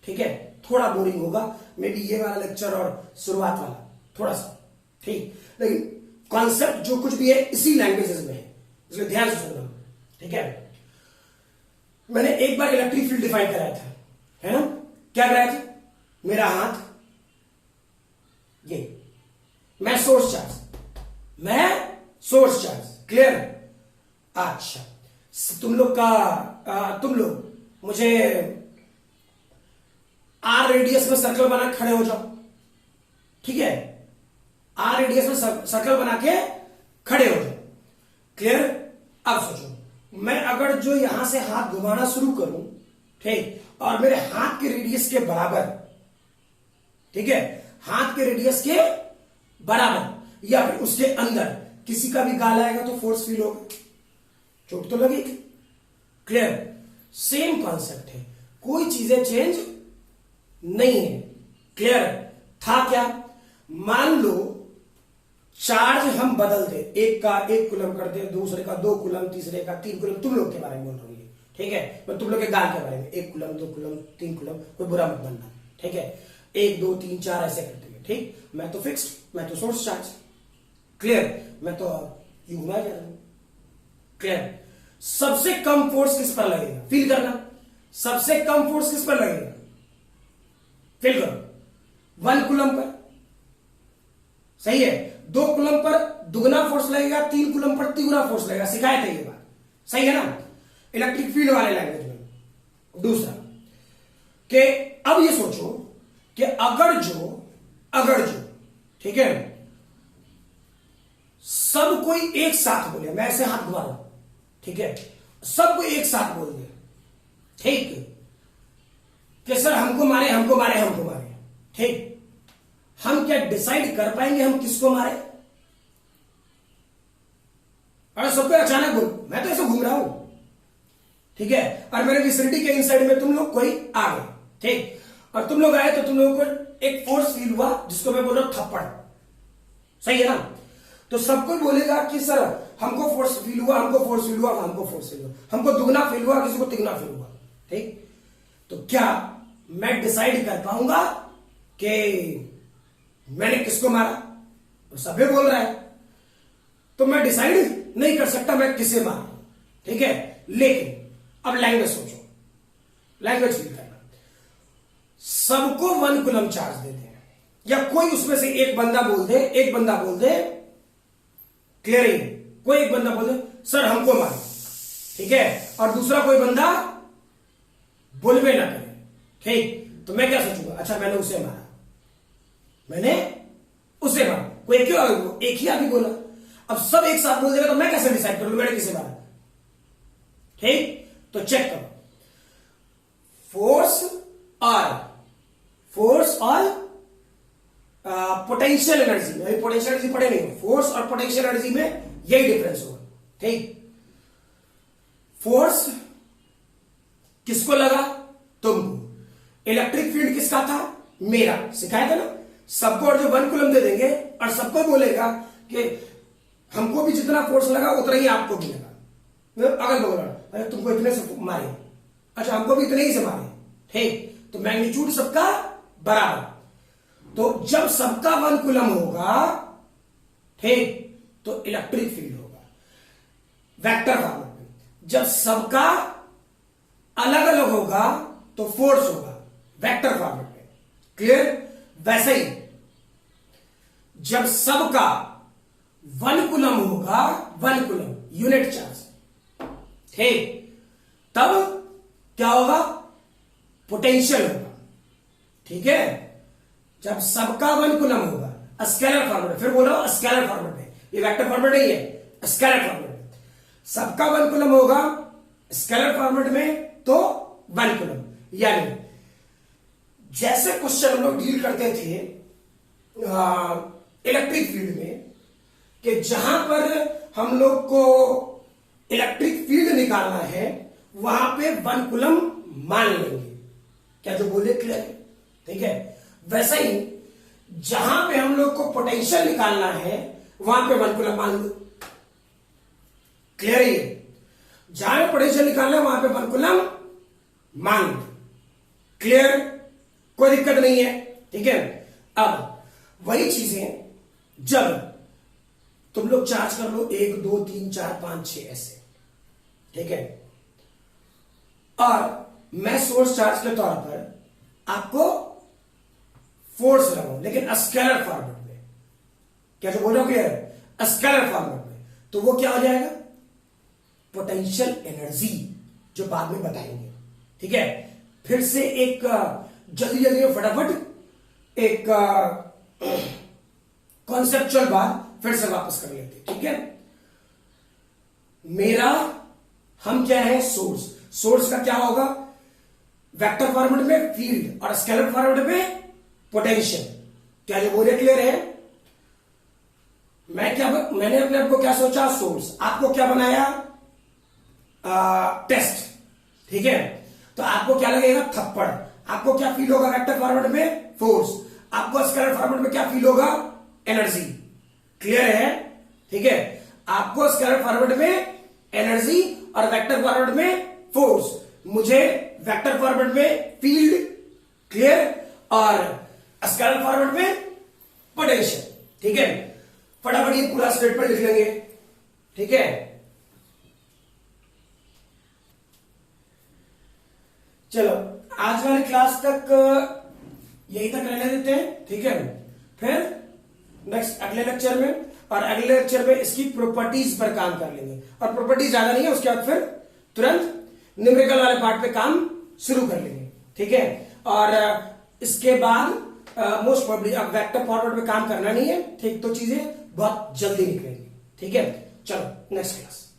ठीक है, थोड़ा बोरिंग होगा मे बी ये वाला लेक्चर और शुरुआत वाला थोड़ा सा, ठीक, लेकिन कॉन्सेप्ट जो कुछ भी है इसी लैंग्वेजेस में है, इसलिए ध्यान से सुनना। ठीक है, मैंने एक बार इलेक्ट्रिक फील्ड डिफाइन कराया था, है ना? क्या कराया था? मेरा हाथ ये, मैं सोर्स चार्ज, मैं सोर्स चार्ज। क्लियर? अच्छा, तुम लोग मुझे आर रेडियस में सर्कल बना के खड़े हो जाओ। ठीक है, आर रेडियस में सर्कल बना के खड़े हो जाओ। क्लियर? अब सोचो, मैं अगर जो यहां से हाथ घुमाना शुरू करूं, ठीक, और मेरे हाथ के रेडियस के बराबर, ठीक है, हाथ के रेडियस के बराबर या फिर उसके अंदर किसी का भी गाल आएगा तो फोर्स फील होगा, चोट तो लगेगी। क्लियर? सेम कॉन्सेप्ट है, कोई चीजें चेंज नहीं है। क्लियर? था क्या? मान लो चार्ज हम बदल दे, एक का 1 कूलम कर दे, दूसरे का 2 कूलम, तीसरे का 3 कूलम, तुम लोग के बारे में बोल रहा हूं, ठीक है, मैं तुम लोग के गाल के बारे में, 1 कूलम, 2 कूलम, 3 कूलम, कोई बुरा मत बनना, ठीक है, 1 2 3 4 ऐसे करते हैं, ठीक, मैं तो फिक्स्ड, मैं तो सोर्स चार्ज, क्लियर, मैं तो यू घुमा जा रहा हूं, क्लियर। सबसे कम फोर्स किस पर लगेगा, फील करना, सबसे कम फोर्स किस पर लगेगा, फील करो, 1 कूलम पर, सही है, 2 कूलम पर दुगना फोर्स लगेगा, 3 कूलम पर तिगुना फोर्स लगेगा, सिखाए थे ये बात, सही है ना, इलेक्ट्रिक फील्ड वाले लैंग्वेज में। दूसरा कि अब ये सोचो कि अगर जो ठीक है, सब कोई एक साथ बोले, मैं ऐसे हाथ घुमा रहा हूं, ठीक है, सब कोई एक साथ बोल दिया, ठीक, कि सर हमको मारे, ठीक, हम क्या डिसाइड कर पाएंगे हम किसको मारे? अरे सबको अचानक बोल, मैं तो ऐसे घूम रहा हूं, ठीक है, और मेरे विसिनिटी के इनसाइड में तुम लोग कोई आ गए, ठीक, और तुम लोग आए तो तुम लोगों को एक फोर्स फील हुआ जिसको मैं बोल रहा हूं थप्पड़, सही है ना, तो सबको बोलेगा कि सर हमको फोर्स फील हुआ, हमको दुगना फील हुआ, किसी को तिगुना फील हुआ, ठीक, तो क्या मैं डिसाइड कर पाऊंगा कि मैंने किसको मारा? तो सभी बोल रहा है, तो मैं डिसाइड नहीं कर सकता मैं किसे मारा, ठीक है, लेकिन अब लैंग्वेज सोचो, लैंग्वेज फील करना, सबको 1 कूलम चार्ज देते हैं, या कोई उसमें से एक बंदा बोल दे, क्लियर है, कोई एक बंदा बोल दे सर हमको मारे, ठीक है, और दूसरा कोई बंदा बोलवे ना करे, ठीक, तो मैं क्या सोचूंगा, अच्छा मैंने उसे मारा, कोई एक ही आदमी बोला, अब सब एक साथ बोल देगा तो मैं कैसे डिसाइड करूंगा मैंने किसे मारा, ठीक, तो चेक करो, फोर्स और पोटेंशियल एनर्जी में, पोटेंशियल एनर्जी पढ़े नहीं, फोर्स और पोटेंशियल एनर्जी में यही डिफरेंस होगा, ठीक, फोर्स किसको लगा, तुमको, इलेक्ट्रिक फील्ड किसका था, मेरा, सिखाया था ना, सबको और जो 1 कूलम दे देंगे और सबको बोलेगा कि हमको भी जितना फोर्स लगा उतना ही आपको भी लगा, अगल बगल, अरे तुमको इतने से मारे, अच्छा हमको भी इतने ही से मारे, ठीक, तो मैग्नीट्यूड सबका बराबर, तो जब सबका 1 कूलम होगा, ठीक, तो इलेक्ट्रिक फील्ड होगा वेक्टर फॉर्मेट में, जब सबका अलग अलग होगा तो फोर्स होगा वेक्टर फॉर्मेट में, क्लियर। वैसे ही जब सबका 1 कूलम होगा, 1 कूलम यूनिट चार्ज, ठीक, तब क्या होगा, पोटेंशियल होगा, ठीक है, जब सबका 1 कूलम होगा, स्केलर फॉर्मेट, फिर बोल रहा हूं स्केलर फॉर्मेट में, ये वेक्टर फॉर्मेट नहीं है, स्केलर फॉर्मेट में, सबका 1 कूलम होगा स्केलर फॉर्मेट में तो 1 कूलम, यानी जैसे क्वेश्चन हम लोग डील करते थे इलेक्ट्रिक फील्ड में, कि जहां पर हम लोग को इलेक्ट्रिक फील्ड निकालना है वहां पे 1 कूलम मान लेंगे, क्या जो बोले क्लियर है, ठीक है, वैसे ही जहां पे हम लोग को पोटेंशियल निकालना है वहां पे 1 कूलम मान लो, क्लियर है, जहां पे पोटेंशियल निकालना है वहां पे 1 कूलम मान लो, क्लियर, कोई दिक्कत नहीं है, ठीक है। अब वही चीजें जब तुम लोग चार्ज कर लो 1 2 3 4 5 6 ऐसे, ठीक है, और मैं सोर्स चार्ज के तौर पर आपको फोर्स लगाऊं, लेकिन स्केलर फॉर्मेट में, क्या जो बोल रहा हूं क्लियर, स्केलर फॉर्मेट में, तो वो क्या हो जाएगा, पोटेंशियल एनर्जी, जो बाद में बताएंगे, ठीक है। फिर से एक जल्दी जल्दी फटाफट एक कॉन्सेप्चुअल बात फिर से वापस कर लेते, ठीक है। मेरा, हम क्या है, सोर्स का क्या होगा, वेक्टर फॉर्मेट में फील्ड और स्केलर फॉर्मेट में पोटेंशियल, क्या जो बोले क्लियर है। मैंने अपने आप को क्या सोचा, सोर्स, आपको क्या बनाया, टेस्ट, ठीक है, तो आपको क्या लगेगा, थप्पड़, आपको क्या फील होगा वेक्टर फॉर्मेट में, फोर्स, आपको स्केलर फॉर्मेट में क्या फील होगा, एनर्जी, क्लियर है? ठीक है, आपको स्केलर फॉरवर्ड में एनर्जी और वेक्टर फॉरवर्ड में फोर्स, मुझे वेक्टर फॉरवर्ड में फील्ड, क्लियर, और स्केलर फॉरवर्ड में पोटेंशियल। ठीक है, फटाफट ये पूरा स्टेटमेंट लिख लेंगे। ठीक है, चलो आज वाली क्लास तक यही तक रहने देते हैं। ठीक है, फिर नेक्स्ट अगले लेक्चर में, और अगले लेक्चर में इसकी प्रॉपर्टीज पर काम कर लेंगे, और प्रॉपर्टीज ज्यादा नहीं है, उसके बाद फिर तुरंत न्यूमेरिकल वाले पार्ट पे काम शुरू कर लेंगे। ठीक है, और इसके बाद मोस्ट प्रोबेबली अब वेक्टर फॉरवर्ड पे काम करना नहीं है। ठीक, तो चीजें बहुत जल्दी निकलेंगी। ठीक है, चलो नेक्स्ट क्लास।